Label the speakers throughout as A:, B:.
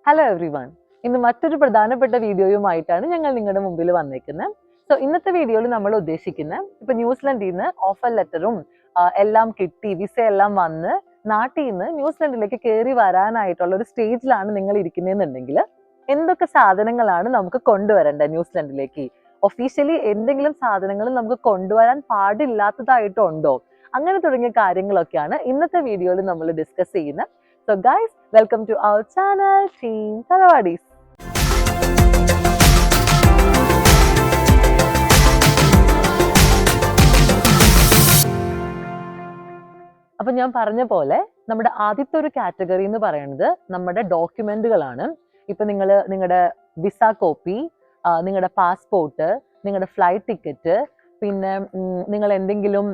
A: Hello every one. ഇന്ന് മറ്റൊരു പ്രധാനപ്പെട്ട വീഡിയോയുമായിട്ടാണ് ഞങ്ങൾ നിങ്ങളുടെ മുമ്പിൽ വന്നേക്കുന്നത്. സോ ഇന്നത്തെ വീഡിയോയിൽ നമ്മൾ ഉദ്ദേശിക്കുന്നത് ഇപ്പൊ ന്യൂസിലൻഡിൽ നിന്ന് ഓഫർ ലെറ്ററും എല്ലാം കിട്ടി, വിസ എല്ലാം വന്ന് നാട്ടിൽ നിന്ന് ന്യൂസിലൻഡിലേക്ക് കയറി വരാനായിട്ടുള്ള ഒരു സ്റ്റേജിലാണ് നിങ്ങൾ ഇരിക്കുന്നതെന്നുണ്ടെങ്കിൽ എന്തൊക്കെ സാധനങ്ങളാണ് നമുക്ക് കൊണ്ടുവരേണ്ടത് ന്യൂസിലൻഡിലേക്ക്? ഒഫീഷ്യലി എന്തെങ്കിലും സാധനങ്ങൾ നമുക്ക് കൊണ്ടുവരാൻ പാടില്ലാത്തതായിട്ടുണ്ടോ? അങ്ങനെ തുടങ്ങിയ കാര്യങ്ങളൊക്കെയാണ് ഇന്നത്തെ വീഡിയോയിൽ നമ്മൾ ഡിസ്കസ് ചെയ്യുന്നത്. So guys, welcome to our channel Team Tharavadis. അപ്പൊ ഞാൻ പറഞ്ഞ പോലെ നമ്മുടെ ആദ്യത്തെ ഒരു കാറ്റഗറി എന്ന് പറയുന്നത് നമ്മുടെ ഡോക്യുമെന്റുകളാണ്. ഇപ്പൊ നിങ്ങളുടെ വിസ കോപ്പി, നിങ്ങളുടെ പാസ്പോർട്ട്, നിങ്ങളുടെ ഫ്ലൈറ്റ് ടിക്കറ്റ്, പിന്നെ നിങ്ങൾ എന്തെങ്കിലും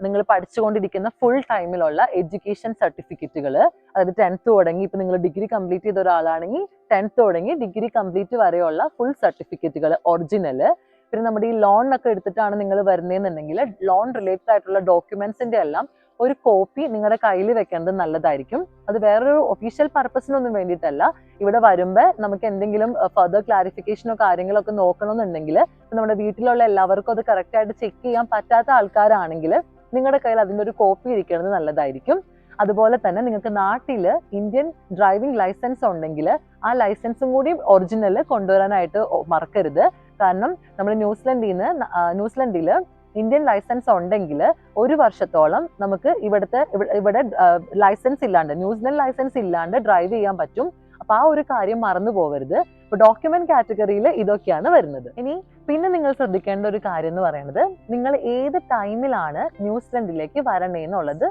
A: നിങ്ങൾ പഠിച്ചുകൊണ്ടിരിക്കുന്ന ഫുൾ ടൈമിലുള്ള എഡ്യൂക്കേഷൻ സർട്ടിഫിക്കറ്റുകൾ, അതായത് 10th തുടങ്ങി ഇപ്പൊ നിങ്ങൾ ഡിഗ്രി കംപ്ലീറ്റ് ചെയ്ത ഒരാളാണെങ്കിൽ 10th തുടങ്ങി ഡിഗ്രി കംപ്ലീറ്റ് വരെയുള്ള ഫുൾ സർട്ടിഫിക്കറ്റുകൾ ഒറിജിനൽ. പിന്നെ നമ്മുടെ ഈ ലോൺ ഒക്കെ എടുത്തിട്ടാണ് നിങ്ങൾ വരുന്നതെന്നുണ്ടെങ്കിൽ ലോൺ റിലേറ്റഡ് ആയിട്ടുള്ള ഡോക്യുമെന്റ്സിന്റെ എല്ലാം ഒരു കോപ്പി നിങ്ങളുടെ കയ്യിൽ വെക്കേണ്ടത് നല്ലതായിരിക്കും. അത് വേറൊരു ഒഫീഷ്യൽ പർപ്പസിനൊന്നും വേണ്ടിയിട്ടല്ല. ഇവിടെ വരുമ്പോൾ നമുക്ക് എന്തെങ്കിലും ഫർദർ ക്ലാരിഫിക്കേഷനോ കാര്യങ്ങളോ ഒക്കെ നോക്കണമെന്നുണ്ടെങ്കിൽ നമ്മുടെ വീട്ടിലുള്ള എല്ലാവർക്കും അത് കറക്റ്റ് ആയിട്ട് ചെക്ക് ചെയ്യാൻ പറ്റാത്ത ആൾക്കാരാണെങ്കിൽ നിങ്ങളുടെ കയ്യിൽ അതിൻ്റെ ഒരു കോപ്പി ഇരിക്കുന്നത് നല്ലതായിരിക്കും. അതുപോലെ തന്നെ നിങ്ങൾക്ക് നാട്ടിൽ ഇന്ത്യൻ ഡ്രൈവിംഗ് ലൈസൻസ് ഉണ്ടെങ്കിൽ ആ ലൈസൻസും കൂടി ഒറിജിനൽ കൊണ്ടുവരാനായിട്ട് മറക്കരുത്. കാരണം നമ്മൾ ന്യൂസിലൻഡിൽ ഇന്ത്യൻ ലൈസൻസ് ഉണ്ടെങ്കിൽ 1 വർഷത്തോളം നമുക്ക് ഇവിടെ ലൈസൻസ് ഇല്ലാണ്ട്, ന്യൂസിലൻഡ് ലൈസൻസ് ഇല്ലാണ്ട് ഡ്രൈവ് ചെയ്യാൻ പറ്റും. അപ്പൊ ആ ഒരു കാര്യം മറന്നു പോകരുത്. ഇപ്പൊ ഡോക്യുമെന്റ് കാറ്റഗറിയിൽ ഇതൊക്കെയാണ് വരുന്നത്. ഇനി പിന്നെ നിങ്ങൾ ശ്രദ്ധിക്കേണ്ട ഒരു കാര്യം എന്ന് പറയുന്നത്, നിങ്ങൾ ഏത് ടൈമിലാണ് ന്യൂസിലൻഡിലേക്ക് വരണേന്നുള്ളത്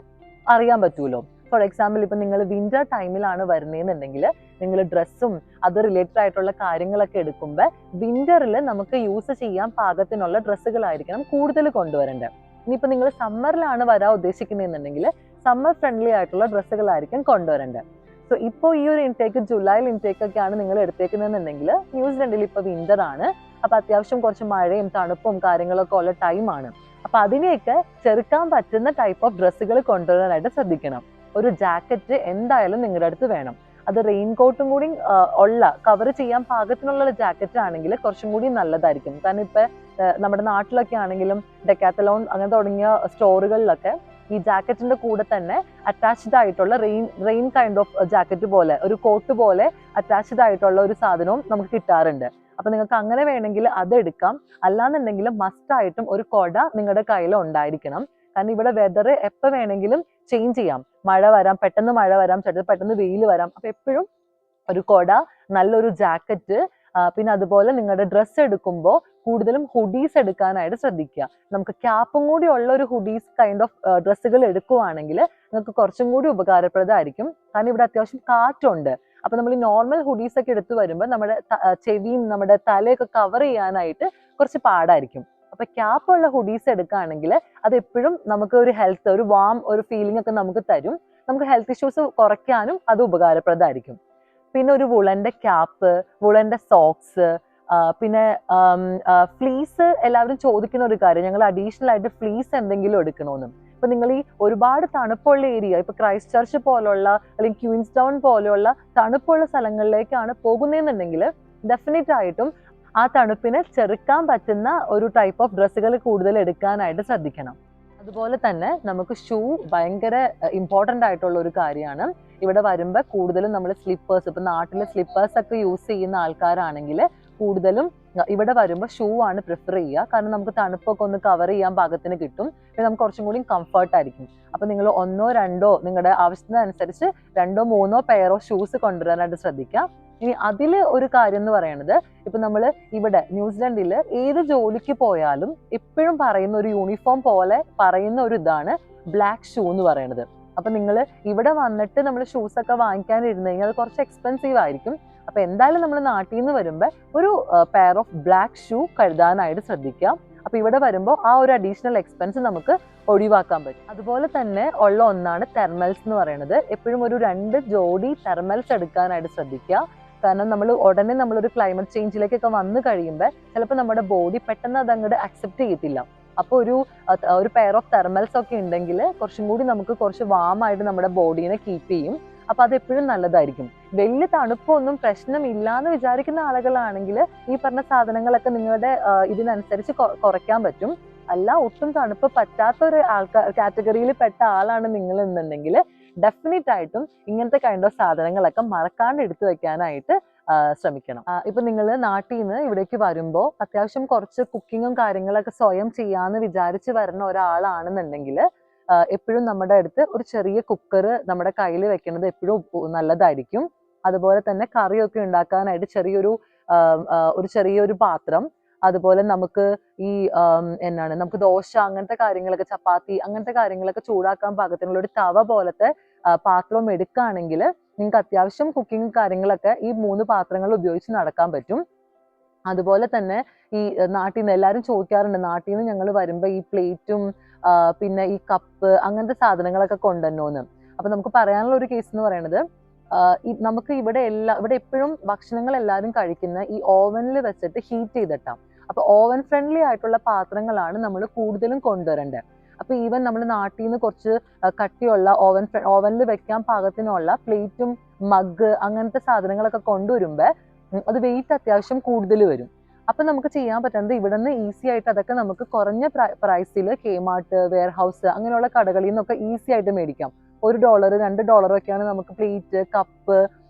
A: അറിയാൻ പറ്റൂലോ. ഫോർ എക്സാമ്പിൾ ഇപ്പൊ നിങ്ങൾ വിന്റർ ടൈമിലാണ് വരുന്നതെന്നുണ്ടെങ്കിൽ നിങ്ങൾ ഡ്രസ്സും അത് റിലേറ്റഡ് ആയിട്ടുള്ള കാര്യങ്ങളൊക്കെ എടുക്കുമ്പോൾ വിന്ററിൽ നമുക്ക് യൂസ് ചെയ്യാൻ പാകത്തിനുള്ള ഡ്രസ്സുകളായിരിക്കണം കൂടുതൽ കൊണ്ടുവരേണ്ടത്. ഇനിയിപ്പോൾ നിങ്ങൾ സമ്മറിലാണ് വരാൻ ഉദ്ദേശിക്കുന്നതെന്നുണ്ടെങ്കിൽ സമ്മർ ഫ്രണ്ട്ലി ആയിട്ടുള്ള ഡ്രസ്സുകളായിരിക്കും കൊണ്ടുവരേണ്ടത്. സോ ഇപ്പോൾ ഈ ഒരു ഇൻടേക്ക് ജൂലൈയിൽ ഇൻടേക്ക് ഒക്കെയാണ് നിങ്ങൾ എടുത്തേക്കുന്നതെന്നുണ്ടെങ്കിൽ ന്യൂസിലൻഡിൽ ഇപ്പോൾ വിന്റർ ആണ്. അപ്പൊ അത്യാവശ്യം കുറച്ച് മഴയും തണുപ്പും കാര്യങ്ങളൊക്കെ ഉള്ള ടൈമാണ്. അപ്പൊ അതിനെയൊക്കെ ചെറുക്കാൻ പറ്റുന്ന ടൈപ്പ് ഓഫ് ഡ്രസ്സുകൾ കൊണ്ടുവരാനായിട്ട് ശ്രദ്ധിക്കണം. ഒരു ജാക്കറ്റ് എന്തായാലും നിങ്ങളുടെ അടുത്ത് വേണം. അത് റെയിൻകോട്ടും കൂടി കവർ ചെയ്യാൻ പാകത്തിനുള്ള ജാക്കറ്റ് ആണെങ്കിൽ കുറച്ചും കൂടി നല്ലതായിരിക്കും. കാരണം ഇപ്പൊ നമ്മുടെ നാട്ടിലൊക്കെ ആണെങ്കിലും ഡെക്കാത്തലോൺ അങ്ങനെ തുടങ്ങിയ സ്റ്റോറുകളിലൊക്കെ ഈ ജാക്കറ്റിന്റെ കൂടെ തന്നെ അറ്റാച്ച്ഡ് ആയിട്ടുള്ള റെയിൻ കൈൻഡ് ഓഫ് ജാക്കറ്റ് പോലെ ഒരു കോട്ട് പോലെ അറ്റാച്ച്ഡ് ആയിട്ടുള്ള ഒരു സാധനവും നമുക്ക് കിട്ടാറുണ്ട്. അപ്പൊ നിങ്ങൾക്ക് അങ്ങനെ വേണമെങ്കിൽ അത് എടുക്കാം. അല്ലാന്നുണ്ടെങ്കിൽ മസ്റ്റ് ആയിട്ടും ഒരു കൊട നിങ്ങളുടെ കയ്യിൽ ഉണ്ടായിരിക്കണം. കാരണം ഇവിടെ വെതർ എപ്പോൾ വേണമെങ്കിലും ചേഞ്ച് ചെയ്യാം. മഴ വരാം, പെട്ടെന്ന് മഴ വരാം, പെട്ടെന്ന് വെയിൽ വരാം. അപ്പൊ എപ്പോഴും ഒരു കൊട, നല്ലൊരു ജാക്കറ്റ്, പിന്നെ അതുപോലെ നിങ്ങളുടെ ഡ്രസ്സ് എടുക്കുമ്പോൾ കൂടുതലും ഹുഡീസ് എടുക്കാനായിട്ട് ശ്രദ്ധിക്കുക. നമുക്ക് ക്യാപ്പും കൂടി ഉള്ള ഒരു ഹുഡീസ് കൈൻഡ് ഓഫ് ഡ്രസ്സുകൾ എടുക്കുവാണെങ്കിൽ നിങ്ങൾക്ക് കുറച്ചും കൂടി ഉപകാരപ്രദമായിരിക്കും. കാരണം ഇവിടെ അത്യാവശ്യം കാറ്റുണ്ട്. അപ്പൊ നമ്മൾ ഈ നോർമൽ ഹുഡീസ് ഒക്കെ എടുത്തു വരുമ്പോൾ നമ്മുടെ ചെവിയും നമ്മുടെ തലയൊക്കെ കവർ ചെയ്യാനായിട്ട് കുറച്ച് പാടായിരിക്കും. അപ്പൊ ക്യാപ്പ് ഉള്ള ഹുഡീസ് എടുക്കുകയാണെങ്കിൽ അത് എപ്പോഴും നമുക്ക് ഒരു ഹെൽത്ത്, ഒരു വാം ഒരു ഫീലിംഗ് ഒക്കെ നമുക്ക് തരും. നമുക്ക് ഹെൽത്ത് ഇഷ്യൂസ് കുറയ്ക്കാനും അത് ഉപകാരപ്രദമായിരിക്കും. പിന്നെ ഒരു വുളന്റെ ക്യാപ്പ്, വുളന്റെ സോക്സ്, പിന്നെ ഫ്ലീസ് എല്ലാവരും ചോദിക്കുന്ന ഒരു കാര്യം, ഞങ്ങൾ അഡീഷണൽ ആയിട്ട് ഫ്ലീസ് എന്തെങ്കിലും എടുക്കണമെന്നും. ഇപ്പൊ നിങ്ങൾ ഈ ഒരുപാട് തണുപ്പുള്ള ഏരിയ, ഇപ്പൊ ക്രൈസ്റ്റ് ചർച്ച് പോലുള്ള അല്ലെങ്കിൽ ക്വീൻസ് ടൗൺ പോലെയുള്ള തണുപ്പുള്ള സ്ഥലങ്ങളിലേക്കാണ് പോകുന്നതെന്നുണ്ടെങ്കിൽ ഡെഫിനറ്റ് ആയിട്ടും ആ തണുപ്പിനെ ചെറുക്കാൻ പറ്റുന്ന ഒരു ടൈപ്പ് ഓഫ് ഡ്രസ്സുകൾ കൂടുതൽ എടുക്കാനായിട്ട് ശ്രദ്ധിക്കണം. അതുപോലെ തന്നെ നമുക്ക് ഷൂ ഭയങ്കര ഇമ്പോർട്ടൻ്റ് ആയിട്ടുള്ള ഒരു കാര്യമാണ്. ഇവിടെ വരുമ്പോൾ കൂടുതലും നമ്മൾ സ്ലിപ്പേഴ്സ്, ഇപ്പൊ നാട്ടിലെ സ്ലിപ്പേഴ്സ് ഒക്കെ യൂസ് ചെയ്യുന്ന ആൾക്കാരാണെങ്കിൽ കൂടുതലും ഇവിടെ വരുമ്പോൾ ഷൂ ആണ് പ്രിഫർ ചെയ്യുക. കാരണം നമുക്ക് തണുപ്പൊക്കെ ഒന്ന് കവർ ചെയ്യാൻ പാകത്തിന് കിട്ടും. പിന്നെ നമുക്ക് കുറച്ചും കൂടി കംഫർട്ട് ആയിരിക്കും. അപ്പൊ നിങ്ങൾ 1 2 നിങ്ങളുടെ ആവശ്യത്തിനനുസരിച്ച് 2 3 പെയറോ ഷൂസ് കൊണ്ടുവരാനായിട്ട് ശ്രദ്ധിക്കുക. ഇനി അതിൽ ഒരു കാര്യം എന്ന് പറയുന്നത്, ഇപ്പൊ നമ്മൾ ഇവിടെ ന്യൂസിലൻഡിൽ ഏത് ജോലിക്ക് പോയാലും എപ്പോഴും പറയുന്ന ഒരു യൂണിഫോം പോലെ പറയുന്ന ഒരു ഇതാണ് ബ്ലാക്ക് ഷൂ എന്ന് പറയുന്നത്. അപ്പൊ നിങ്ങൾ ഇവിടെ വന്നിട്ട് നമ്മൾ ഷൂസ് ഒക്കെ വാങ്ങിക്കാനിരുന്നു കഴിഞ്ഞാൽ അത് കുറച്ച് എക്സ്പെൻസീവ് ആയിരിക്കും. അപ്പൊ എന്തായാലും നമ്മൾ നാട്ടിൽ നിന്ന് വരുമ്പോൾ ഒരു പെയർ ഓഫ് ബ്ലാക്ക് ഷൂ കരുതാനായിട്ട് ശ്രദ്ധിക്കുക. അപ്പൊ ഇവിടെ വരുമ്പോൾ ആ ഒരു അഡീഷണൽ എക്സ്പെൻസ് നമുക്ക് ഒഴിവാക്കാൻ പറ്റും. അതുപോലെ തന്നെ ഉള്ള ഒന്നാണ് തെർമൽസ് എന്ന് പറയുന്നത്. എപ്പോഴും ഒരു 2 ജോഡി തെർമൽസ് എടുക്കാനായിട്ട് ശ്രദ്ധിക്കുക. കാരണം ഉടനെ നമ്മളൊരു ക്ലൈമറ്റ് ചേഞ്ചിലേക്കൊക്കെ വന്നു കഴിയുമ്പോൾ ചിലപ്പോൾ നമ്മുടെ ബോഡി പെട്ടെന്ന് അത് അങ്ങോട്ട് അക്സെപ്റ്റ് ചെയ്യത്തില്ല. അപ്പോൾ ഒരു പെയർ ഓഫ് തെർമൽസ് ഒക്കെ ഉണ്ടെങ്കിൽ കുറച്ചും കൂടി നമുക്ക് കുറച്ച് വാം ആയിട്ട് നമ്മുടെ ബോഡീനെ കീപ്പ് ചെയ്യും. അപ്പൊ അത് എപ്പോഴും നല്ലതായിരിക്കും. വലിയ തണുപ്പൊന്നും പ്രശ്നമില്ലാന്ന് വിചാരിക്കുന്ന ആളുകളാണെങ്കിൽ ഈ പറഞ്ഞ സാധനങ്ങളൊക്കെ നിങ്ങളുടെ ഇതിനനുസരിച്ച് കുറയ്ക്കാൻ പറ്റും. അല്ല, ഒട്ടും തണുപ്പ് പറ്റാത്ത ഒരു കാറ്റഗറിയിൽ പെട്ട ആളാണ് നിങ്ങൾ എന്നുണ്ടെങ്കിൽ ഡെഫിനറ്റ് ആയിട്ടും ഇങ്ങനത്തെ കൈൻഡ് ഓഫ് സാധനങ്ങളൊക്കെ മറക്കാണ്ട് എടുത്തു വെക്കാനായിട്ട് ശ്രമിക്കണം. ഇപ്പൊ നിങ്ങൾ നാട്ടിൽ നിന്ന് ഇവിടേക്ക് വരുമ്പോൾ അത്യാവശ്യം കുറച്ച് കുക്കിങ്ങും കാര്യങ്ങളൊക്കെ സ്വയം ചെയ്യാന്ന് വിചാരിച്ച് വരുന്ന ഒരാളാണെന്നുണ്ടെങ്കിൽ എപ്പോഴും നമ്മുടെ അടുത്ത് ഒരു ചെറിയ കുക്കർ നമ്മുടെ കയ്യിൽ വെക്കുന്നത് എപ്പോഴും നല്ലതായിരിക്കും. അതുപോലെ തന്നെ കറിയൊക്കെ ഉണ്ടാക്കാനായിട്ട് ചെറിയൊരു പാത്രം, അതുപോലെ നമുക്ക് ഈ നമുക്ക് ദോശ അങ്ങനത്തെ കാര്യങ്ങളൊക്കെ, ചപ്പാത്തി അങ്ങനത്തെ കാര്യങ്ങളൊക്കെ ചൂടാക്കാൻ പാകത്തിനുള്ള ഒരു തവ പോലത്തെ പാത്രവും എടുക്കുകയാണെങ്കിൽ നിങ്ങൾക്ക് അത്യാവശ്യം കുക്കിംഗ് കാര്യങ്ങളൊക്കെ ഈ 3 പാത്രങ്ങൾ ഉപയോഗിച്ച് നടക്കാൻ പറ്റും. അതുപോലെ തന്നെ ഈ നാട്ടിൽ നിന്ന് എല്ലാവരും ചോദിക്കാറുണ്ട്, നാട്ടിൽ നിന്ന് ഞങ്ങൾ വരുമ്പോൾ ഈ പ്ലേറ്റും പിന്നെ ഈ കപ്പ് അങ്ങനത്തെ സാധനങ്ങളൊക്കെ കൊണ്ടുവന്നോന്ന്. അപ്പൊ നമുക്ക് പറയാനുള്ള ഒരു കേസ് എന്ന് പറയുന്നത്, നമുക്ക് ഇവിടെ എപ്പോഴും ഭക്ഷണങ്ങൾ എല്ലാവരും കഴിക്കുന്ന ഈ ഓവനിൽ വെച്ചിട്ട് ഹീറ്റ് ചെയ്തിട്ടാണ്. അപ്പൊ ഓവൻ ഫ്രണ്ട്ലി ആയിട്ടുള്ള പാത്രങ്ങളാണ് നമ്മൾ കൂടുതലും കൊണ്ടുവരേണ്ടത്. അപ്പൊ ഈവൻ നമ്മൾ നാട്ടിൽ നിന്ന് കുറച്ച് കട്ടിയുള്ള ഓവനിൽ വെക്കാൻ പാകത്തിനുള്ള പ്ലേറ്റും മഗ് അങ്ങനത്തെ സാധനങ്ങളൊക്കെ കൊണ്ടുവരുമ്പോ അത് വെയിറ്റ് അത്യാവശ്യം കൂടുതൽ വരും. അപ്പൊ നമുക്ക് ചെയ്യാൻ പറ്റുന്നത് ഇവിടെ നിന്ന് ഈസി ആയിട്ട് അതൊക്കെ നമുക്ക് കുറഞ്ഞ പ്രൈസിൽ കെമാർട്ട്, വെയർഹൗസ് അങ്ങനെയുള്ള കടകളിൽ നിന്നൊക്കെ ഈസി ആയിട്ട് മേടിക്കാം. $1, $2 ഒക്കെയാണ് നമുക്ക് പ്ലേറ്റ്, കപ്പ്,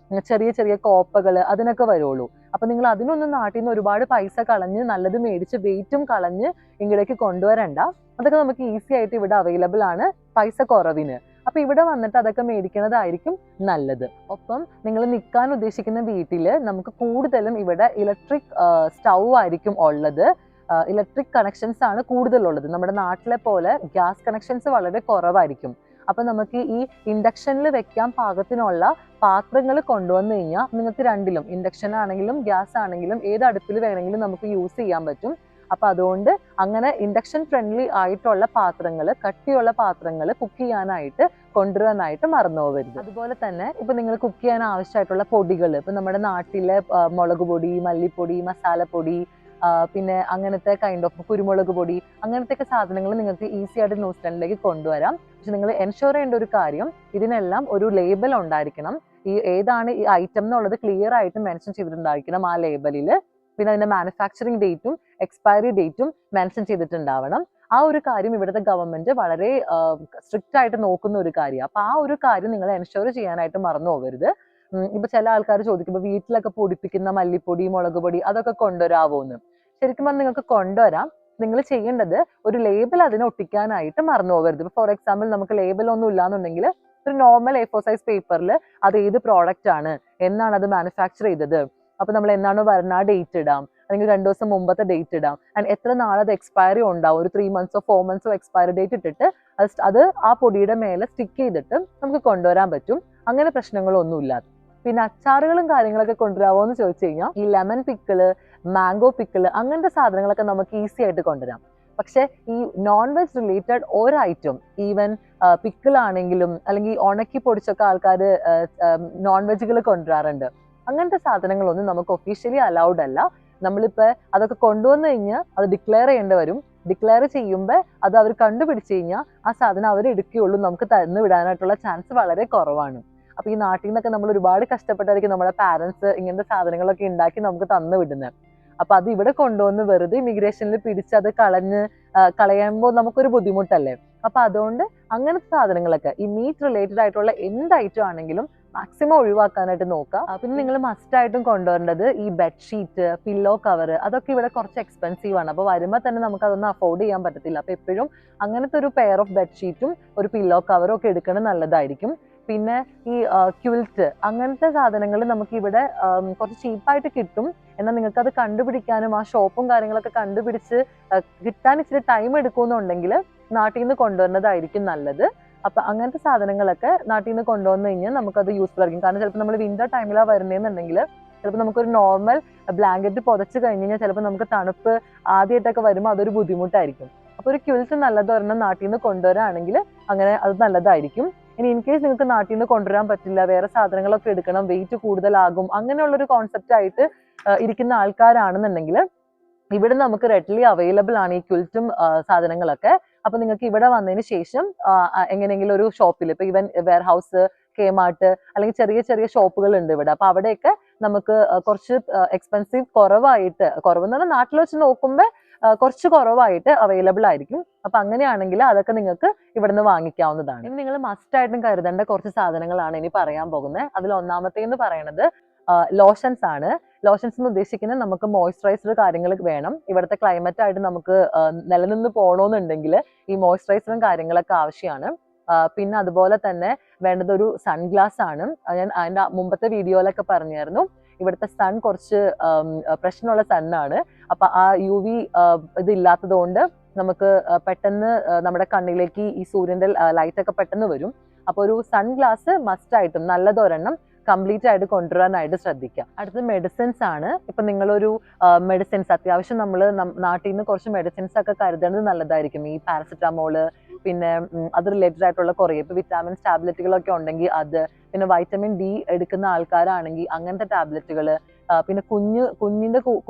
A: ചെറിയ ചെറിയ കോപ്പകൾ അതിനൊക്കെ വരുള്ളൂ. അപ്പൊ നിങ്ങൾ അതിനൊന്നും നാട്ടിൽ നിന്ന് ഒരുപാട് പൈസ കളഞ്ഞ് നല്ലത് മേടിച്ച് വെയിറ്റും കളഞ്ഞ് ഇങ്ങടേക്ക് കൊണ്ടുവരണ്ട. അതൊക്കെ നമുക്ക് ഈസി ആയിട്ട് ഇവിടെ അവൈലബിൾ ആണ് പൈസ കുറവിന്. അപ്പൊ ഇവിടെ വന്നിട്ട് അതൊക്കെ മേടിക്കുന്നതായിരിക്കും നല്ലത്. ഒപ്പം നിങ്ങൾ നിൽക്കാൻ ഉദ്ദേശിക്കുന്ന വീട്ടിൽ നമുക്ക് കൂടുതലും ഇവിടെ ഇലക്ട്രിക് സ്റ്റൗ ആയിരിക്കും ഉള്ളത്. ഇലക്ട്രിക് കണക്ഷൻസ് ആണ് കൂടുതലുള്ളത്. നമ്മുടെ നാട്ടിലെ പോലെ ഗ്യാസ് കണക്ഷൻസ് വളരെ കുറവായിരിക്കും. അപ്പൊ നമുക്ക് ഈ ഇൻഡക്ഷനിൽ വെക്കാൻ പാകത്തിനുള്ള പാത്രങ്ങൾ കൊണ്ടുവന്നു കഴിഞ്ഞാൽ നിങ്ങൾക്ക് രണ്ടിലും, ഇൻഡക്ഷൻ ആണെങ്കിലും ഗ്യാസ് ആണെങ്കിലും ഏത് അടുപ്പിൽ വേണമെങ്കിലും നമുക്ക് യൂസ് ചെയ്യാൻ പറ്റും. അപ്പൊ അതുകൊണ്ട് അങ്ങനെ ഇൻഡക്ഷൻ ഫ്രണ്ട്ലി ആയിട്ടുള്ള പാത്രങ്ങൾ, കട്ടിയുള്ള പാത്രങ്ങൾ കുക്ക് ചെയ്യാനായിട്ട് കൊണ്ടുവരാനായിട്ട് മറന്നു പോകരുത്. അതുപോലെ തന്നെ ഇപ്പൊ നിങ്ങൾ കുക്ക് ചെയ്യാൻ ആവശ്യമായിട്ടുള്ള പൊടികൾ, ഇപ്പൊ നമ്മുടെ നാട്ടിലെ മുളക് പൊടി, മല്ലിപ്പൊടി, മസാലപ്പൊടി, പിന്നെ അങ്ങനത്തെ കൈൻഡ് ഓഫ് കുരുമുളക് പൊടി, അങ്ങനത്തെ ഒക്കെ സാധനങ്ങൾ നിങ്ങൾക്ക് ഈസി ആയിട്ട് ന്യൂസിലൻഡിലേക്ക് കൊണ്ടുവരാം. പക്ഷെ നിങ്ങൾ എൻഷുർ ചെയ്യേണ്ട ഒരു കാര്യം, ഇതിനെല്ലാം ഒരു ലേബൽ ഉണ്ടായിരിക്കണം. ഏതാണ് ഈ ഐറ്റം എന്നുള്ളത് ക്ലിയർ ആയിട്ട് മെൻഷൻ ചെയ്തിട്ടുണ്ടായിരിക്കണം ആ ലേബലിൽ. പിന്നെ അതിന്റെ മാനുഫാക്ചറിങ് ഡേറ്റും എക്സ്പയറി ഡേറ്റും മെൻഷൻ ചെയ്തിട്ടുണ്ടാവണം. ആ ഒരു കാര്യം ഇവിടുത്തെ ഗവൺമെന്റ് വളരെ സ്ട്രിക്റ്റ് ആയിട്ട് നോക്കുന്ന ഒരു കാര്യമാണ്. അപ്പൊ ആ ഒരു കാര്യം നിങ്ങൾ എൻഷുർ ചെയ്യാനായിട്ട് മറന്നു പോകരുത്. ഇപ്പൊ ചില ആൾക്കാർ ചോദിക്കുമ്പോൾ വീട്ടിലൊക്കെ പൊടിപ്പിക്കുന്ന മല്ലിപ്പൊടി, മുളക് പൊടി അതൊക്കെ കൊണ്ടുവരാവോന്ന്. ശരിക്കും പറഞ്ഞാൽ നിങ്ങൾക്ക് കൊണ്ടുവരാം. നിങ്ങൾ ചെയ്യേണ്ടത് ഒരു ലേബൽ അതിനെ ഒട്ടിക്കാനായിട്ട് മറന്നു പോകരുത്. ഇപ്പൊ ഫോർ എക്സാമ്പിൾ നമുക്ക് ലേബൽ ഒന്നും ഇല്ലാന്നുണ്ടെങ്കിൽ ഒരു നോർമൽ A4 സൈസ് പേപ്പറിൽ അത് ഏത് പ്രോഡക്റ്റ് ആണ്, എന്നാണ് അത് മാനുഫാക്ചർ ചെയ്തത്, അപ്പൊ നമ്മൾ എന്നാണോ വരുന്ന ആ ഡേറ്റ് ഇടാം, അല്ലെങ്കിൽ 2 ദിവസം മുമ്പത്തെ ഡേറ്റ് ഇടാം, ആൻഡ് എത്ര നാളെ അത് എക്സ്പയറി ഉണ്ടാവും, ഒരു 3 months 4 months എക്സ്പയറി ഡേറ്റ് ഇട്ടിട്ട് അത് ആ പൊടിയുടെ മേലെ സ്റ്റിക്ക് ചെയ്തിട്ട് നമുക്ക് കൊണ്ടുവരാൻ പറ്റും. അങ്ങനെ പ്രശ്നങ്ങളൊന്നും ഇല്ലാതെ. പിന്നെ അച്ചാറുകളും കാര്യങ്ങളൊക്കെ കൊണ്ടുവരാമോ എന്ന് ചോദിച്ചു കഴിഞ്ഞാൽ ഈ ലെമൺ പിക്കിള്, മാംഗോ പിക്കിള് അങ്ങനത്തെ സാധനങ്ങളൊക്കെ നമുക്ക് ഈസി ആയിട്ട് കൊണ്ടുവരാം. പക്ഷെ ഈ നോൺ വെജ് റിലേറ്റഡ് ഒരു ഐറ്റം, ഈവൻ പിക്കിൾ ആണെങ്കിലും അല്ലെങ്കിൽ ഉണക്കി പൊടിച്ചൊക്കെ ആൾക്കാർ നോൺ വെജുകൾ കൊണ്ടുവരാറുണ്ട്. അങ്ങനത്തെ സാധനങ്ങളൊന്നും നമുക്ക് ഒഫീഷ്യലി അലൗഡ് അല്ല. നമ്മളിപ്പോ അതൊക്കെ കൊണ്ടുവന്നു കഴിഞ്ഞാൽ അത് ഡിക്ലെയർ ചെയ്യേണ്ടി വരും. ഡിക്ലെയർ ചെയ്യുമ്പോൾ അത് അവർ കണ്ടുപിടിച്ചു കഴിഞ്ഞാൽ ആ സാധനം അവർ എടുക്കുകയുള്ളൂ. നമുക്ക് തന്നു വിടാനായിട്ടുള്ള ചാൻസ് വളരെ കുറവാണ്. അപ്പൊ ഈ നാട്ടിൽ നിന്നൊക്കെ നമ്മൾ ഒരുപാട് കഷ്ടപ്പെട്ടായിരിക്കും നമ്മുടെ പാരന്റ്സ് ഇങ്ങനത്തെ സാധനങ്ങളൊക്കെ ഉണ്ടാക്കി നമുക്ക് തന്നു വിടുന്നത്. അപ്പൊ അത് ഇവിടെ കൊണ്ടുവന്ന് വെറുതെ ഇമിഗ്രേഷനിൽ പിടിച്ച് അത് കളയുമ്പോൾ നമുക്കൊരു ബുദ്ധിമുട്ടല്ലേ. അപ്പൊ അതുകൊണ്ട് അങ്ങനത്തെ സാധനങ്ങളൊക്കെ ഈ മീറ്റ് റിലേറ്റഡ് ആയിട്ടുള്ള എന്ത് ഐറ്റം ആണെങ്കിലും മാക്സിമം ഒഴിവാക്കാനായിട്ട് നോക്കുക. പിന്നെ നിങ്ങൾ മസ്റ്റ് ആയിട്ടും കൊണ്ടുവരേണ്ടത് ഈ ബെഡ്ഷീറ്റ്, പില്ലോ കവർ, അതൊക്കെ ഇവിടെ കുറച്ച് എക്സ്പെൻസീവ് ആണ്. അപ്പൊ വരുമ്പോൾ തന്നെ നമുക്ക് അതൊന്നും അഫോർഡ് ചെയ്യാൻ പറ്റത്തില്ല. അപ്പൊ എപ്പോഴും അങ്ങനത്തെ ഒരു പെയർ ഓഫ് ബെഡ്ഷീറ്റും ഒരു പില്ലോ കവറും ഒക്കെ എടുക്കുന്നത് നല്ലതായിരിക്കും. പിന്നെ ഈ ക്വിൽറ്റ് അങ്ങനത്തെ സാധനങ്ങൾ നമുക്ക് ഇവിടെ കുറച്ച് ചീപ്പായിട്ട് കിട്ടും. എന്നാൽ നിങ്ങൾക്ക് അത് കണ്ടുപിടിക്കാനും ആ ഷോപ്പും കാര്യങ്ങളൊക്കെ കണ്ടുപിടിച്ച് കിട്ടാൻ ഇച്ചിരി ടൈം എടുക്കുമെന്നുണ്ടെങ്കിൽ നാട്ടിൽ നിന്ന് കൊണ്ടുവരുന്നതായിരിക്കും നല്ലത്. അപ്പൊ അങ്ങനത്തെ സാധനങ്ങളൊക്കെ നാട്ടിൽ നിന്ന് കൊണ്ടുവന്നു കഴിഞ്ഞാൽ നമുക്കത് യൂസ്ഫുൾ ആയിരിക്കും. കാരണം ചിലപ്പോൾ നമ്മൾ വിന്റർ ടൈമിലാണ് വരുന്നതെന്നുണ്ടെങ്കിൽ ചിലപ്പോൾ നമുക്കൊരു നോർമൽ ബ്ലാങ്കറ്റ് പുതച്ച് കഴിഞ്ഞ് കഴിഞ്ഞാൽ ചിലപ്പോൾ നമുക്ക് തണുപ്പ് ആദ്യമായിട്ടൊക്കെ വരുമ്പോൾ അതൊരു ബുദ്ധിമുട്ടായിരിക്കും. അപ്പൊ ഒരു ക്വിൽറ്റ് നല്ലതൊരെണ്ണം നാട്ടിൽ നിന്ന് കൊണ്ടുവരാണെങ്കിൽ അങ്ങനെ അത് നല്ലതായിരിക്കും. ഇനി ഇൻ കേസ് നിങ്ങൾക്ക് നാട്ടിൽ നിന്ന് കൊണ്ടുവരാൻ പറ്റില്ല, വേറെ സാധനങ്ങളൊക്കെ എടുക്കണം, വെയിറ്റ് കൂടുതലാകും, അങ്ങനെയുള്ളൊരു കോൺസെപ്റ്റ് ആയിട്ട് ഇരിക്കുന്ന ആൾക്കാരാണെന്നുണ്ടെങ്കിൽ ഇവിടെ നമുക്ക് റെഡ്ലി അവൈലബിൾ ആണ് ഈ ക്വിൽറ്റും സാധനങ്ങളൊക്കെ. അപ്പൊ നിങ്ങൾക്ക് ഇവിടെ വന്നതിന് ശേഷം എങ്ങനെയെങ്കിലും ഒരു ഷോപ്പിൽ, ഇപ്പൊ ഈവൻ വെയർ ഹൗസ്, കേമാർട്ട് അല്ലെങ്കിൽ ചെറിയ ചെറിയ ഷോപ്പുകൾ ഉണ്ട് ഇവിടെ. അപ്പൊ അവിടെയൊക്കെ നമുക്ക് കുറച്ച് എക്സ്പെൻസീവ് കുറവെന്ന് പറഞ്ഞാൽ നാട്ടിൽ വെച്ച് നോക്കുമ്പോൾ കുറച്ച് കുറവായിട്ട് അവൈലബിൾ ആയിരിക്കും. അപ്പൊ അങ്ങനെയാണെങ്കിൽ അതൊക്കെ നിങ്ങൾക്ക് ഇവിടുന്ന് വാങ്ങിക്കാവുന്നതാണ്. ഇനി നിങ്ങൾ മസ്റ്റ് ആയിട്ടും കരുതേണ്ട കുറച്ച് സാധനങ്ങളാണ് ഇനി പറയാൻ പോകുന്നത്. അതിൽ ഒന്നാമത്തേന്ന് പറയുന്നത് ലോഷൻസ് ആണ്. ലോഷൻസ് എന്ന് ഉദ്ദേശിക്കുന്നത് നമുക്ക് മോയ്സ്ചറൈസർ കാര്യങ്ങൾ വേണം. ഇവിടുത്തെ ക്ലൈമറ്റ് ആയിട്ട് നമുക്ക് നിലനിന്ന് പോകണമെന്നുണ്ടെങ്കിൽ ഈ മോയ്സ്ചറൈസറും കാര്യങ്ങളൊക്കെ ആവശ്യമാണ്. പിന്നെ അതുപോലെ തന്നെ വേണ്ടത് ഒരു സൺഗ്ലാസ് ആണ്. ഞാൻ അതിന്റെ മുമ്പത്തെ വീഡിയോയിലൊക്കെ പറഞ്ഞായിരുന്നു, ഇവിടുത്തെ സൺ കുറച്ച് പ്രശ്നമുള്ള സണ്ണാണ്. അപ്പൊ ആ UV ഇത് ഇല്ലാത്തത് കൊണ്ട് നമുക്ക് പെട്ടെന്ന് നമ്മുടെ കണ്ണിലേക്ക് ഈ സൂര്യന്റെ ലൈറ്റ് ഒക്കെ പെട്ടെന്ന് വരും. അപ്പൊ ഒരു സൺഗ്ലാസ് മസ്റ്റ് ആയിട്ടും നല്ലതൊരെണ്ണം കംപ്ലീറ്റ് ആയിട്ട് കൊണ്ടുവരാനായിട്ട് ശ്രദ്ധിക്കുക. അടുത്തത് മെഡിസിൻസ് ആണ്. ഇപ്പൊ നിങ്ങളൊരു മെഡിസിൻസ് അത്യാവശ്യം നമ്മൾ നാട്ടിൽ നിന്ന് കുറച്ച് മെഡിസിൻസ് ഒക്കെ കരുതേണ്ടത് നല്ലതായിരിക്കും. ഈ പാരസെറ്റാമോള്, പിന്നെ അത് റിലേറ്റഡ് ആയിട്ടുള്ള കുറേ ഇപ്പൊ വിറ്റാമിൻസ് ടാബ്ലറ്റുകളൊക്കെ ഉണ്ടെങ്കിൽ അത്, പിന്നെ വൈറ്റമിൻ D എടുക്കുന്ന ആൾക്കാരാണെങ്കിൽ അങ്ങനത്തെ ടാബ്ലറ്റുകൾ, പിന്നെ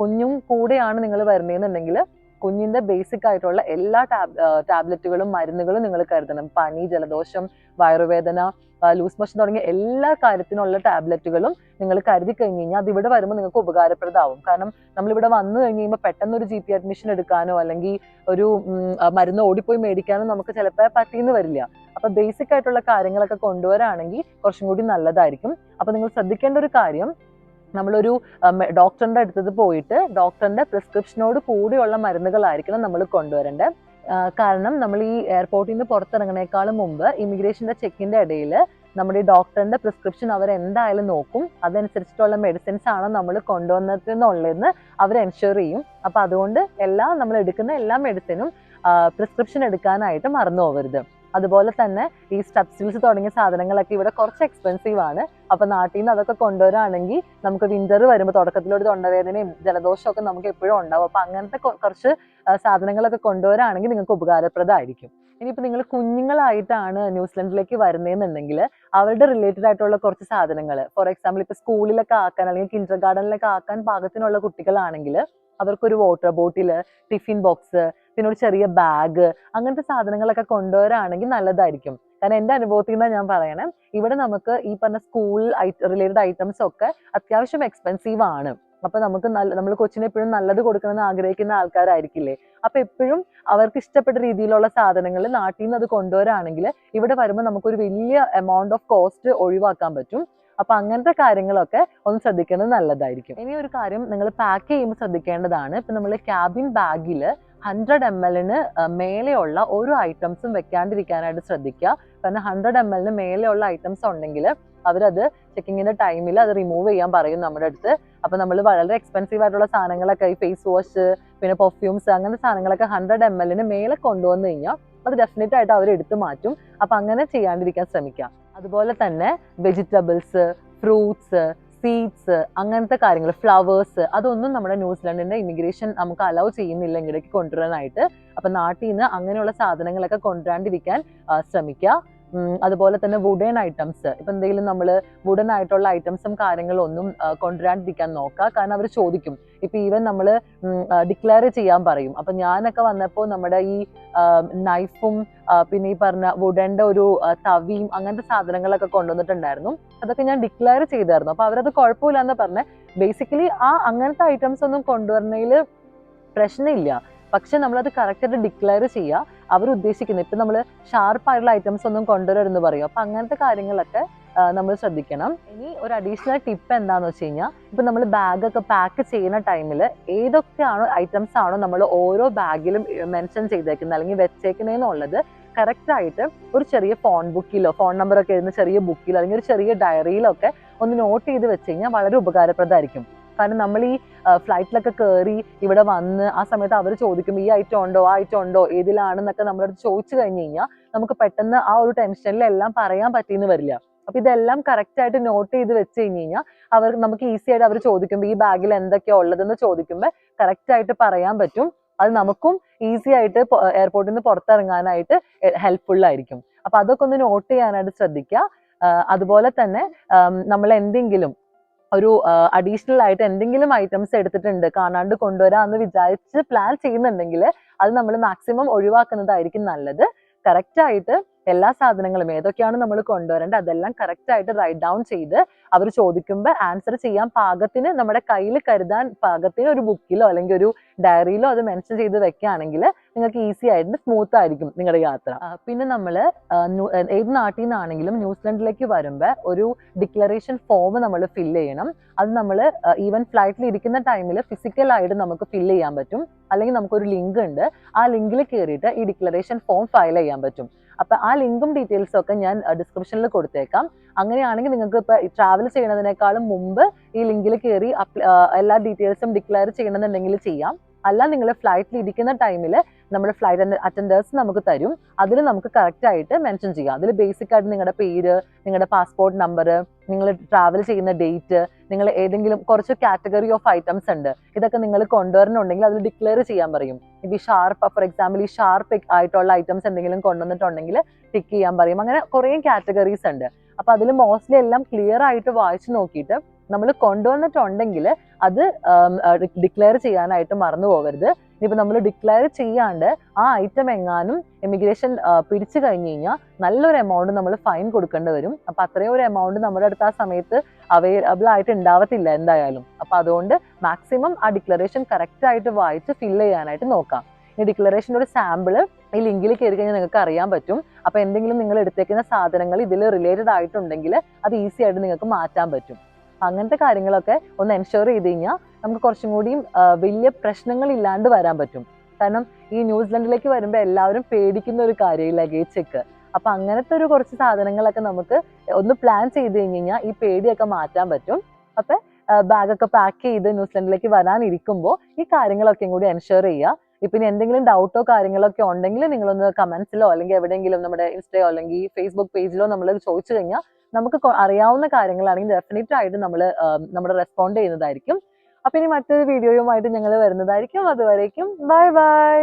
A: കുഞ്ഞും കൂടെയാണ് നിങ്ങൾ വരുന്നതെന്നുണ്ടെങ്കിൽ കുഞ്ഞിന്റെ ബേസിക് ആയിട്ടുള്ള എല്ലാ ടാബ്ലറ്റുകളും മരുന്നുകളും നിങ്ങൾ കരുതണം. പനി, ജലദോഷം, വയറുവേദന, ലൂസ് മോഷൻ തുടങ്ങിയ എല്ലാ കാര്യത്തിനുള്ള ടാബ്ലറ്റുകളും നിങ്ങൾ കരുതി കഴിഞ്ഞ് കഴിഞ്ഞാൽ അത് ഇവിടെ വരുമ്പോൾ നിങ്ങൾക്ക് ഉപകാരപ്രദമാവും. കാരണം നമ്മളിവിടെ വന്നു കഴിഞ്ഞ് കഴിയുമ്പോൾ പെട്ടെന്ന് ഒരു GP അഡ്മിഷൻ എടുക്കാനോ അല്ലെങ്കിൽ ഒരു മരുന്ന് ഓടിപ്പോയി മേടിക്കാനോ നമുക്ക് ചിലപ്പോൾ പറ്റിയെന്ന് വരില്ല. അപ്പൊ ബേസിക് ആയിട്ടുള്ള കാര്യങ്ങളൊക്കെ കൊണ്ടുവരാണെങ്കിൽ കുറച്ചും കൂടി നല്ലതായിരിക്കും. അപ്പൊ നിങ്ങൾ ശ്രദ്ധിക്കേണ്ട ഒരു കാര്യം, നമ്മളൊരു ഡോക്ടറിന്റെ അടുത്തത് പോയിട്ട് ഡോക്ടറിന്റെ പ്രിസ്ക്രിപ്ഷനോട് കൂടിയുള്ള മരുന്നുകളായിരിക്കണം നമ്മൾ കൊണ്ടുവരേണ്ടത്. കാരണം നമ്മൾ ഈ എയർപോർട്ടിൽ നിന്ന് പുറത്തിറങ്ങുന്നേക്കാളും മുമ്പ് ഇമിഗ്രേഷന്റെ ചെക്കിന്റെ ഇടയിൽ നമ്മുടെ ഈ ഡോക്ടറിന്റെ പ്രിസ്ക്രിപ്ഷൻ അവർ എന്തായാലും നോക്കും. അതനുസരിച്ചിട്ടുള്ള മെഡിസിൻസ് ആണോ നമ്മൾ കൊണ്ടുവന്നതെന്നുള്ളതെന്ന് അവർ എൻഷുർ ചെയ്യും. അപ്പൊ അതുകൊണ്ട് നമ്മൾ എടുക്കുന്ന എല്ലാ മെഡിസിനും പ്രിസ്ക്രിപ്ഷൻ എടുക്കാനായിട്ട് മറന്നു പോകരുത്. അതുപോലെ തന്നെ ഈ സ്ട്രെപ്സിൽസ് തുടങ്ങിയ സാധനങ്ങളൊക്കെ ഇവിടെ കുറച്ച് എക്സ്പെൻസീവ് ആണ്. അപ്പൊ നാട്ടിൽ നിന്ന് അതൊക്കെ കൊണ്ടുവരാണെങ്കിൽ നമുക്ക് വിന്റർ വരുമ്പോൾ തുടക്കത്തിലൊരു തൊണ്ടവേദനയും ജലദോഷവും ഒക്കെ നമുക്ക് എപ്പോഴും ഉണ്ടാവും. അപ്പൊ അങ്ങനത്തെ കുറച്ച് സാധനങ്ങളൊക്കെ കൊണ്ടുവരാണെങ്കിൽ നിങ്ങൾക്ക് ഉപകാരപ്രദമായിരിക്കും. ഇനിയിപ്പോൾ നിങ്ങൾ കുഞ്ഞുങ്ങളായിട്ടാണ് ന്യൂസിലൻഡിലേക്ക് വരുന്നതെന്നുണ്ടെങ്കിൽ അവരുടെ റിലേറ്റഡ് ആയിട്ടുള്ള കുറച്ച് സാധനങ്ങൾ, ഫോർ എക്സാമ്പിൾ ഇപ്പൊ സ്കൂളിലൊക്കെ ആക്കാൻ അല്ലെങ്കിൽ കിൻഡർ ഗാർഡനിലൊക്കെ ആക്കാൻ പാകത്തിനുള്ള കുട്ടികളാണെങ്കിൽ അവർക്കൊരു വാട്ടർ ബോട്ടില്, ടിഫിൻ ബോക്സ്, പിന്നെ ഒരു ചെറിയ ബാഗ്, അങ്ങനത്തെ സാധനങ്ങളൊക്കെ കൊണ്ടുവരാണെങ്കിൽ നല്ലതായിരിക്കും. കാരണം എൻ്റെ അനുഭവത്തിൽ നിന്നാണ് ഞാൻ പറയണേ, ഇവിടെ നമുക്ക് ഈ പറഞ്ഞ സ്കൂൾ റിലേറ്റഡ് ഐറ്റംസ് ഒക്കെ അത്യാവശ്യം എക്സ്പെൻസീവ് ആണ്. അപ്പൊ നമ്മൾ കൊച്ചിന് എപ്പോഴും നല്ലത് കൊടുക്കണമെന്ന് ആഗ്രഹിക്കുന്ന ആൾക്കാരായിരിക്കില്ലേ. അപ്പൊ എപ്പോഴും അവർക്ക് ഇഷ്ടപ്പെട്ട രീതിയിലുള്ള സാധനങ്ങൾ നാട്ടിൽ നിന്ന് അത് കൊണ്ടുവരാണെങ്കിൽ ഇവിടെ വരുമ്പോൾ നമുക്കൊരു വലിയ എമൗണ്ട് ഓഫ് കോസ്റ്റ് ഒഴിവാക്കാൻ പറ്റും. അപ്പൊ അങ്ങനത്തെ കാര്യങ്ങളൊക്കെ ഒന്ന് ശ്രദ്ധിക്കുന്നത് നല്ലതായിരിക്കും. ഇനി ഒരു കാര്യം നിങ്ങൾ പാക്ക് ചെയ്യുമ്പോൾ ശ്രദ്ധിക്കേണ്ടതാണ്. ഇപ്പൊ നമ്മൾ ക്യാബിൻ ബാഗിൽ 100 ml മേലെയുള്ള ഒരു ഐറ്റംസും വെക്കാണ്ടിരിക്കാനായിട്ട് ശ്രദ്ധിക്കുക. കാരണം 100 ml മേലെയുള്ള ഐറ്റംസ് ഉണ്ടെങ്കിൽ അവരത് ചെക്കിങ്ങിന്റെ ടൈമിൽ അത് റിമൂവ് ചെയ്യാൻ പറയും നമ്മുടെ അടുത്ത്. അപ്പൊ നമ്മൾ വളരെ എക്സ്പെൻസീവ് ആയിട്ടുള്ള സാധനങ്ങളൊക്കെ, ഈ ഫേസ് വാഷ്, പിന്നെ പെർഫ്യൂംസ്, അങ്ങനത്തെ സാധനങ്ങളൊക്കെ 100 ml മേലെ കൊണ്ടുവന്നു കഴിഞ്ഞാൽ അത് ഡെഫിനറ്റ് ആയിട്ട് അവർ എടുത്തു മാറ്റും. അപ്പൊ അങ്ങനെ ചെയ്യാണ്ടിരിക്കാൻ ശ്രമിക്കാം. അതുപോലെ തന്നെ വെജിറ്റബിൾസ്, ഫ്രൂട്ട്സ്, സീഡ്സ്, അങ്ങനത്തെ കാര്യങ്ങൾ, ഫ്ലവേഴ്സ്, അതൊന്നും നമ്മുടെ ന്യൂസിലൻഡിന്റെ ഇമിഗ്രേഷൻ നമുക്ക് അലൗ ചെയ്യുന്നില്ല ഇങ്ങോട്ടേക്ക് കൊണ്ടുവരാനായിട്ട്. അപ്പൊ നാട്ടിൽ നിന്ന് അങ്ങനെയുള്ള സാധനങ്ങളൊക്കെ കൊണ്ടുവരാണ്ടിരിക്കാൻ ശ്രമിക്കുക. അതുപോലെ തന്നെ വുഡൻ ഐറ്റംസ്, ഇപ്പൊ എന്തെങ്കിലും നമ്മൾ വുഡൻ ആയിട്ടുള്ള ഐറ്റംസും കാര്യങ്ങളും ഒന്നും കൊണ്ടുവരാണ്ടിരിക്കാൻ നോക്കുക. കാരണം അവർ ചോദിക്കും. ഇപ്പൊ ഈവൻ നമ്മൾ ഡിക്ലെയർ ചെയ്യാൻ പറയും. അപ്പൊ ഞാനൊക്കെ വന്നപ്പോൾ നമ്മുടെ ഈ നൈഫും പിന്നെ ഈ പറഞ്ഞ വുഡന്റെ ഒരു തവിയും അങ്ങനത്തെ സാധനങ്ങളൊക്കെ കൊണ്ടുവന്നിട്ടുണ്ടായിരുന്നു. അതൊക്കെ ഞാൻ ഡിക്ലെയർ ചെയ്തായിരുന്നു. അപ്പൊ അവരത് കുഴപ്പമില്ലാന്ന് പറഞ്ഞ. ബേസിക്കലി അങ്ങനത്തെ ഐറ്റംസ് ഒന്നും കൊണ്ടുവരുന്നതിൽ പ്രശ്നമില്ല. പക്ഷെ നമ്മളത് കറക്റ്റായിട്ട് ഡിക്ലെയർ ചെയ്യുക. അവർ ഉദ്ദേശിക്കുന്നത് ഇപ്പൊ നമ്മൾ ഷാർപ്പായിട്ടുള്ള ഐറ്റംസ് ഒന്നും കൊണ്ടുവരരുതെന്ന് പറയും. അപ്പൊ അങ്ങനത്തെ കാര്യങ്ങളൊക്കെ നമ്മൾ ശ്രദ്ധിക്കണം. ഇനി ഒരു അഡീഷണൽ ടിപ്പ് എന്താണെന്ന് വെച്ച് കഴിഞ്ഞാൽ, ഇപ്പൊ നമ്മൾ ബാഗൊക്കെ പാക്ക് ചെയ്യുന്ന ടൈമിൽ ഏതൊക്കെയാണോ ഐറ്റംസ് ആണോ നമ്മൾ ഓരോ ബാഗിലും മെൻഷൻ ചെയ്തേക്കുന്നത് അല്ലെങ്കിൽ വെച്ചേക്കുന്നതെന്നുള്ളത് കറക്റ്റായിട്ട് ഒരു ചെറിയ ഫോൺ നമ്പറൊക്കെ എഴുതുന്ന ചെറിയ ബുക്കിലോ അല്ലെങ്കിൽ ഒരു ചെറിയ ഡയറിയിലൊക്കെ ഒന്ന് നോട്ട് ചെയ്ത് വെച്ച് കഴിഞ്ഞാൽ വളരെ ഉപകാരപ്രദമായിരിക്കും. കാരണം നമ്മൾ ഈ ഫ്ലൈറ്റിലൊക്കെ കയറി ഇവിടെ വന്ന് ആ സമയത്ത് അവർ ചോദിക്കും ഈ ഐറ്റം ഉണ്ടോ, ആ ഐറ്റം ഉണ്ടോ, ഏതിലാണെന്നൊക്കെ നമ്മളടുത്ത് ചോദിച്ചു കഴിഞ്ഞ് കഴിഞ്ഞാൽ നമുക്ക് പെട്ടെന്ന് ആ ഒരു ടെൻഷനിലെല്ലാം പറയാൻ പറ്റിയെന്ന് വരില്ല. അപ്പൊ ഇതെല്ലാം കറക്റ്റ് ആയിട്ട് നോട്ട് ചെയ്ത് വെച്ച് കഴിഞ്ഞ് കഴിഞ്ഞാൽ നമുക്ക് ഈസി ആയിട്ട് അവർ ചോദിക്കുമ്പോൾ ഈ ബാഗിൽ എന്തൊക്കെയാ ഉള്ളതെന്ന് ചോദിക്കുമ്പോൾ കറക്റ്റ് ആയിട്ട് പറയാൻ പറ്റും. അത് നമുക്കും ഈസി ആയിട്ട് എയർപോർട്ടിൽ നിന്ന് പുറത്തിറങ്ങാനായിട്ട് ഹെൽപ്ഫുൾ ആയിരിക്കും. അപ്പൊ അതൊക്കെ ഒന്ന് നോട്ട് ചെയ്യാനായിട്ട് ശ്രദ്ധിക്കുക. അതുപോലെ തന്നെ നമ്മൾ എന്തെങ്കിലും ഒരു അഡീഷണൽ ആയിട്ട് എന്തെങ്കിലും ഐറ്റംസ് എടുത്തിട്ടുണ്ട് കാണാണ്ട് കൊണ്ടുവരാന്ന് വിചാരിച്ച് പ്ലാൻ ചെയ്യുന്നുണ്ടെങ്കിൽ അത് നമ്മൾ മാക്സിമം ഒഴിവാക്കുന്നതായിരിക്കും നല്ലത്. കറക്റ്റ് ആയിട്ട് എല്ലാ സാധനങ്ങളും ഏതൊക്കെയാണ് നമ്മൾ കൊണ്ടുവരേണ്ടത് അതെല്ലാം കറക്റ്റ് ആയിട്ട് റൈറ്റ് ഡൗൺ ചെയ്ത് അവർ ചോദിക്കുമ്പോൾ ആൻസർ ചെയ്യാൻ പാകത്തിന് നമ്മുടെ കയ്യിൽ കരുതാൻ പാകത്തിന് ഒരു ബുക്കിലോ അല്ലെങ്കിൽ ഒരു ഡയറിയിലോ അത് മെൻഷൻ ചെയ്ത് വെക്കുകയാണെങ്കിൽ നിങ്ങൾക്ക് ഈസി ആയിട്ട് സ്മൂത്ത് ആയിരിക്കും നിങ്ങളുടെ യാത്ര. പിന്നെ നമ്മൾ ഏത് നാട്ടിൽ നിന്നാണെങ്കിലും ന്യൂസിലൻഡിലേക്ക് വരുമ്പോൾ ഒരു ഡിക്ലറേഷൻ ഫോം നമ്മൾ ഫില്ല് ചെയ്യണം. അത് നമ്മൾ ഈവൻ ഫ്ലൈറ്റിൽ ഇരിക്കുന്ന ടൈമിൽ ഫിസിക്കലായിട്ട് നമുക്ക് ഫില്ല് ചെയ്യാൻ പറ്റും. അല്ലെങ്കിൽ നമുക്കൊരു ലിങ്ക് ഉണ്ട്, ആ ലിങ്കിൽ കയറിയിട്ട് ഈ ഡിക്ലറേഷൻ ഫോം ഫയൽ ചെയ്യാൻ പറ്റും. അപ്പൊ ആ ലിങ്കും ഡീറ്റെയിൽസും ഒക്കെ ഞാൻ ഡിസ്ക്രിപ്ഷനിൽ കൊടുത്തേക്കാം. അങ്ങനെയാണെങ്കിൽ നിങ്ങൾക്ക് ഇപ്പൊ ട്രാവൽ ചെയ്യുന്നതിനേക്കാളും മുമ്പ് ഈ ലിങ്കിൽ കയറി എല്ലാ ഡീറ്റെയിൽസും ഡിക്ലെയർ ചെയ്യണമെന്നുണ്ടെങ്കിൽ ചെയ്യാം. അല്ല നിങ്ങൾ ഫ്ലൈറ്റിൽ ഇരിക്കുന്ന ടൈമിൽ നമ്മുടെ ഫ്ലൈറ്റ് അറ്റൻഡേഴ്സ് നമുക്ക് തരും. അതിൽ നമുക്ക് കറക്റ്റ് ആയിട്ട് മെൻഷൻ ചെയ്യാം. അതിൽ ബേസിക് ആയിട്ട് നിങ്ങളുടെ പേര്, നിങ്ങളുടെ പാസ്പോർട്ട് നമ്പർ, നിങ്ങൾ ട്രാവൽ ചെയ്യുന്ന ഡേറ്റ്, നിങ്ങൾ ഏതെങ്കിലും കുറച്ച് കാറ്റഗറി ഓഫ് ഐറ്റംസ് ഉണ്ട്, ഇതൊക്കെ നിങ്ങൾ കൊണ്ടുവരണുണ്ടെങ്കിൽ അതിൽ ഡിക്ലെയർ ചെയ്യാൻ പറയും. ഈ ഷാർപ്പ്, ഫോർ എക്സാമ്പിൾ ഈ ഷാർപ്പ് ആയിട്ടുള്ള ഐറ്റംസ് എന്തെങ്കിലും കൊണ്ടുവന്നിട്ടുണ്ടെങ്കിൽ ടിക്ക് ചെയ്യാൻ പറയും. അങ്ങനെ കുറേ കാറ്റഗറീസ് ഉണ്ട്. അപ്പൊ അതിൽ മോസ്റ്റ്ലി എല്ലാം ക്ലിയർ ആയിട്ട് വായിച്ചു നോക്കിയിട്ട് നമ്മൾ കൊണ്ടുവന്നിട്ടുണ്ടെങ്കിൽ അത് ഡിക്ലെയർ ചെയ്യാനായിട്ട് മറന്നു പോകരുത്. ഇനിയിപ്പോൾ നമ്മൾ ഡിക്ലെയർ ചെയ്യാണ്ട് ആ ഐറ്റം എങ്ങാനും ഇമിഗ്രേഷൻ പിടിച്ചു കഴിഞ്ഞ് കഴിഞ്ഞാൽ നല്ലൊരു എമൗണ്ട് നമ്മൾ ഫൈൻ കൊടുക്കേണ്ടി വരും. അപ്പൊ അത്രയും ഒരു എമൗണ്ട് നമ്മുടെ അടുത്ത് ആ സമയത്ത് അവൈലബിൾ ആയിട്ട് ഉണ്ടാവത്തില്ല എന്തായാലും. അപ്പൊ അതുകൊണ്ട് മാക്സിമം ആ ഡിക്ലറേഷൻ കറക്റ്റ് ആയിട്ട് വായിച്ച് ഫില്ല് ചെയ്യാനായിട്ട് നോക്കാം. ഈ ഡിക്ലറേഷൻ്റെ ഒരു സാമ്പിള് ഈ ലിങ്കിൽ കയറി കഴിഞ്ഞാൽ നിങ്ങൾക്ക് അറിയാൻ പറ്റും. അപ്പൊ എന്തെങ്കിലും നിങ്ങൾ എടുത്തേക്കുന്ന സാധനങ്ങൾ ഇതിൽ റിലേറ്റഡ് ആയിട്ടുണ്ടെങ്കിൽ അത് ഈസി ആയിട്ട് നിങ്ങൾക്ക് മാറ്റാൻ പറ്റും. അങ്ങനത്തെ കാര്യങ്ങളൊക്കെ ഒന്ന് എൻഷുർ ചെയ്ത് കഴിഞ്ഞാൽ നമുക്ക് കുറച്ചും കൂടിയും വലിയ പ്രശ്നങ്ങൾ ഇല്ലാണ്ട് വരാൻ പറ്റും. കാരണം ഈ ന്യൂസിലൻഡിലേക്ക് വരുമ്പോൾ എല്ലാവരും പേടിക്കുന്ന ഒരു കാര്യം ഈ ലഗേജ് ചെക്ക്. അപ്പൊ അങ്ങനത്തെ ഒരു കുറച്ച് സാധനങ്ങളൊക്കെ നമുക്ക് ഒന്ന് പ്ലാൻ ചെയ്ത് കഴിഞ്ഞാൽ ഈ പേടിയൊക്കെ മാറ്റാൻ പറ്റും. അപ്പൊ ബാഗൊക്കെ പാക്ക് ചെയ്ത് ന്യൂസിലൻഡിലേക്ക് വരാനിരിക്കുമ്പോൾ ഈ കാര്യങ്ങളൊക്കെ കൂടി എൻഷുർ ചെയ്യുക. ഇപ്പൊ ഇനി എന്തെങ്കിലും ഡൗട്ടോ കാര്യങ്ങളൊക്കെ ഉണ്ടെങ്കിൽ നിങ്ങളൊന്ന് കമന്റ്സിലോ അല്ലെങ്കിൽ എവിടെയെങ്കിലും നമ്മുടെ ഇൻസ്റ്റയോ അല്ലെങ്കിൽ ഫേസ്ബുക്ക് പേജിലോ നമ്മൾ ചോദിച്ചു കഴിഞ്ഞാൽ നമുക്ക് അറിയാവുന്ന കാര്യങ്ങളാണെങ്കിൽ ഡെഫിനറ്റ് ആയിട്ട് നമ്മൾ റെസ്പോണ്ട് ചെയ്യുന്നതായിരിക്കും. അപ്പൊ ഇനി മറ്റൊരു വീഡിയോയുമായിട്ട് ഞങ്ങൾ വരുന്നതായിരിക്കും. അതുവരേക്കും ബൈ ബൈ.